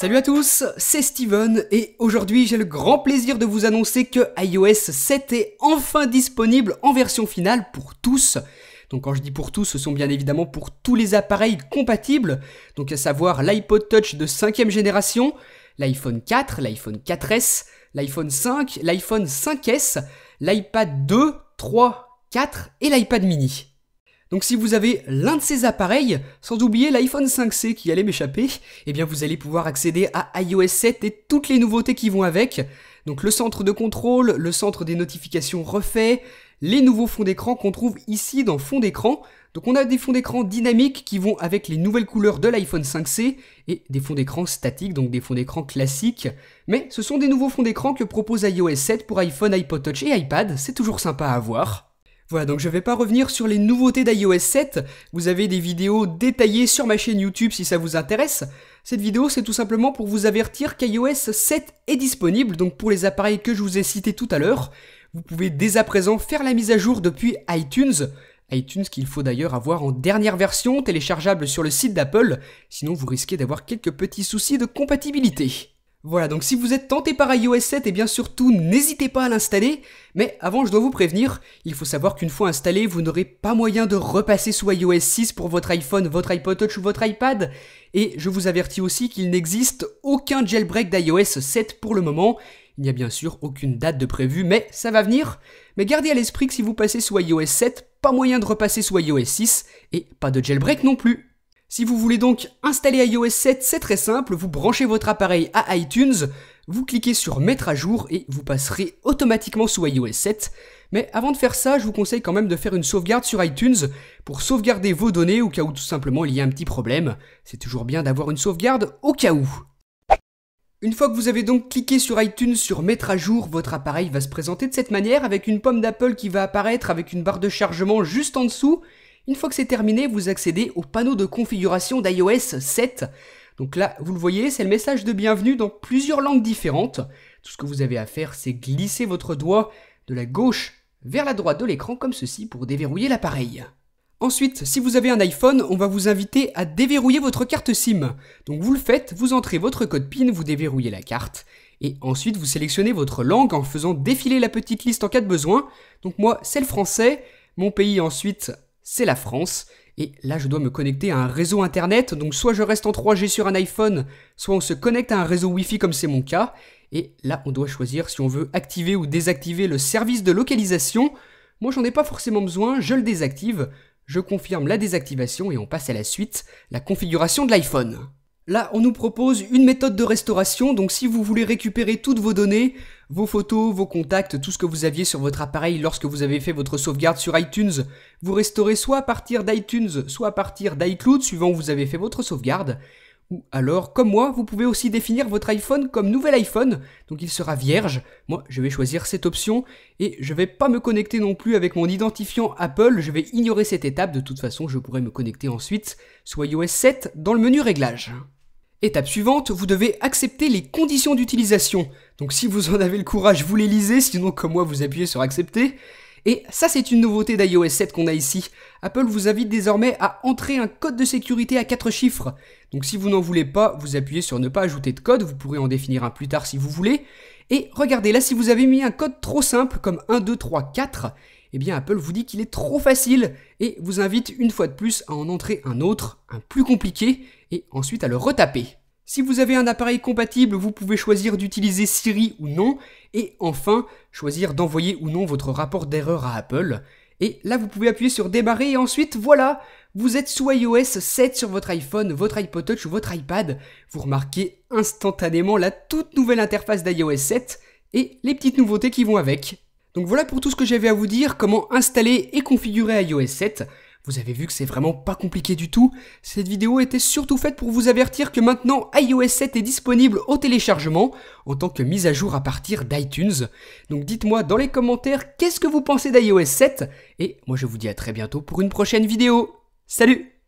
Salut à tous, c'est Steven et aujourd'hui j'ai le grand plaisir de vous annoncer que iOS 7 est enfin disponible en version finale pour tous. Donc quand je dis pour tous, ce sont bien évidemment pour tous les appareils compatibles, donc à savoir l'iPod Touch de 5ème génération, l'iPhone 4, l'iPhone 4S, l'iPhone 5, l'iPhone 5S, l'iPad 2, 3, 4 et l'iPad mini. Donc si vous avez l'un de ces appareils, sans oublier l'iPhone 5C qui allait m'échapper, eh bien vous allez pouvoir accéder à iOS 7 et toutes les nouveautés qui vont avec. Donc le centre de contrôle, le centre des notifications refait, les nouveaux fonds d'écran qu'on trouve ici dans fond d'écran. Donc on a des fonds d'écran dynamiques qui vont avec les nouvelles couleurs de l'iPhone 5C et des fonds d'écran statiques, donc des fonds d'écran classiques. Mais ce sont des nouveaux fonds d'écran que propose iOS 7 pour iPhone, iPod Touch et iPad, c'est toujours sympa à voir. Voilà, donc je vais pas revenir sur les nouveautés d'iOS 7, vous avez des vidéos détaillées sur ma chaîne YouTube si ça vous intéresse. Cette vidéo c'est tout simplement pour vous avertir qu'iOS 7 est disponible, donc pour les appareils que je vous ai cités tout à l'heure, vous pouvez dès à présent faire la mise à jour depuis iTunes. iTunes qu'il faut d'ailleurs avoir en dernière version, téléchargeable sur le site d'Apple, sinon vous risquez d'avoir quelques petits soucis de compatibilité. Voilà, donc si vous êtes tenté par iOS 7, et bien surtout n'hésitez pas à l'installer, mais avant je dois vous prévenir, il faut savoir qu'une fois installé, vous n'aurez pas moyen de repasser sous iOS 6 pour votre iPhone, votre iPod Touch ou votre iPad, et je vous avertis aussi qu'il n'existe aucun jailbreak d'iOS 7 pour le moment, il n'y a bien sûr aucune date de prévue, mais ça va venir, mais gardez à l'esprit que si vous passez sous iOS 7, pas moyen de repasser sous iOS 6, et pas de jailbreak non plus. Si vous voulez donc installer iOS 7, c'est très simple, vous branchez votre appareil à iTunes, vous cliquez sur mettre à jour et vous passerez automatiquement sous iOS 7. Mais avant de faire ça, je vous conseille quand même de faire une sauvegarde sur iTunes pour sauvegarder vos données au cas où tout simplement il y a un petit problème. C'est toujours bien d'avoir une sauvegarde au cas où. Une fois que vous avez donc cliqué sur iTunes sur mettre à jour, votre appareil va se présenter de cette manière avec une pomme d'Apple qui va apparaître avec une barre de chargement juste en dessous. Une fois que c'est terminé, vous accédez au panneau de configuration d'iOS 7. Donc là, vous le voyez, c'est le message de bienvenue dans plusieurs langues différentes. Tout ce que vous avez à faire, c'est glisser votre doigt de la gauche vers la droite de l'écran comme ceci pour déverrouiller l'appareil. Ensuite, si vous avez un iPhone, on va vous inviter à déverrouiller votre carte SIM. Donc vous le faites, vous entrez votre code PIN, vous déverrouillez la carte. Et ensuite, vous sélectionnez votre langue en faisant défiler la petite liste en cas de besoin. Donc moi, c'est le français. Mon pays ensuite, c'est la France, et là je dois me connecter à un réseau internet, donc soit je reste en 3G sur un iPhone, soit on se connecte à un réseau Wi-Fi comme c'est mon cas, et là on doit choisir si on veut activer ou désactiver le service de localisation. Moi j'en ai pas forcément besoin, je le désactive, je confirme la désactivation et on passe à la suite, la configuration de l'iPhone. Là, on nous propose une méthode de restauration, donc si vous voulez récupérer toutes vos données, vos photos, vos contacts, tout ce que vous aviez sur votre appareil lorsque vous avez fait votre sauvegarde sur iTunes, vous restaurez soit à partir d'iTunes, soit à partir d'iCloud, suivant où vous avez fait votre sauvegarde. Ou alors, comme moi, vous pouvez aussi définir votre iPhone comme nouvel iPhone, donc il sera vierge. Moi, je vais choisir cette option, et je vais pas me connecter non plus avec mon identifiant Apple, je vais ignorer cette étape, de toute façon je pourrai me connecter ensuite sous iOS 7 dans le menu réglages. Étape suivante, vous devez accepter les conditions d'utilisation. Donc si vous en avez le courage, vous les lisez, sinon comme moi vous appuyez sur accepter. Et ça c'est une nouveauté d'iOS 7 qu'on a ici. Apple vous invite désormais à entrer un code de sécurité à 4 chiffres. Donc si vous n'en voulez pas, vous appuyez sur ne pas ajouter de code, vous pourrez en définir un plus tard si vous voulez. Et regardez là, si vous avez mis un code trop simple comme 1, 2, 3, 4, eh bien Apple vous dit qu'il est trop facile et vous invite une fois de plus à en entrer un autre, un plus compliqué, et ensuite à le retaper. Si vous avez un appareil compatible, vous pouvez choisir d'utiliser Siri ou non, et enfin, choisir d'envoyer ou non votre rapport d'erreur à Apple. Et là, vous pouvez appuyer sur démarrer et ensuite, voilà, vous êtes sous iOS 7 sur votre iPhone, votre iPod Touch ou votre iPad. Vous remarquez instantanément la toute nouvelle interface d'iOS 7 et les petites nouveautés qui vont avec. Donc voilà pour tout ce que j'avais à vous dire, comment installer et configurer iOS 7. Vous avez vu que c'est vraiment pas compliqué du tout. Cette vidéo était surtout faite pour vous avertir que maintenant iOS 7 est disponible au téléchargement en tant que mise à jour à partir d'iTunes. Donc dites-moi dans les commentaires qu'est-ce que vous pensez d'iOS 7 et moi je vous dis à très bientôt pour une prochaine vidéo. Salut!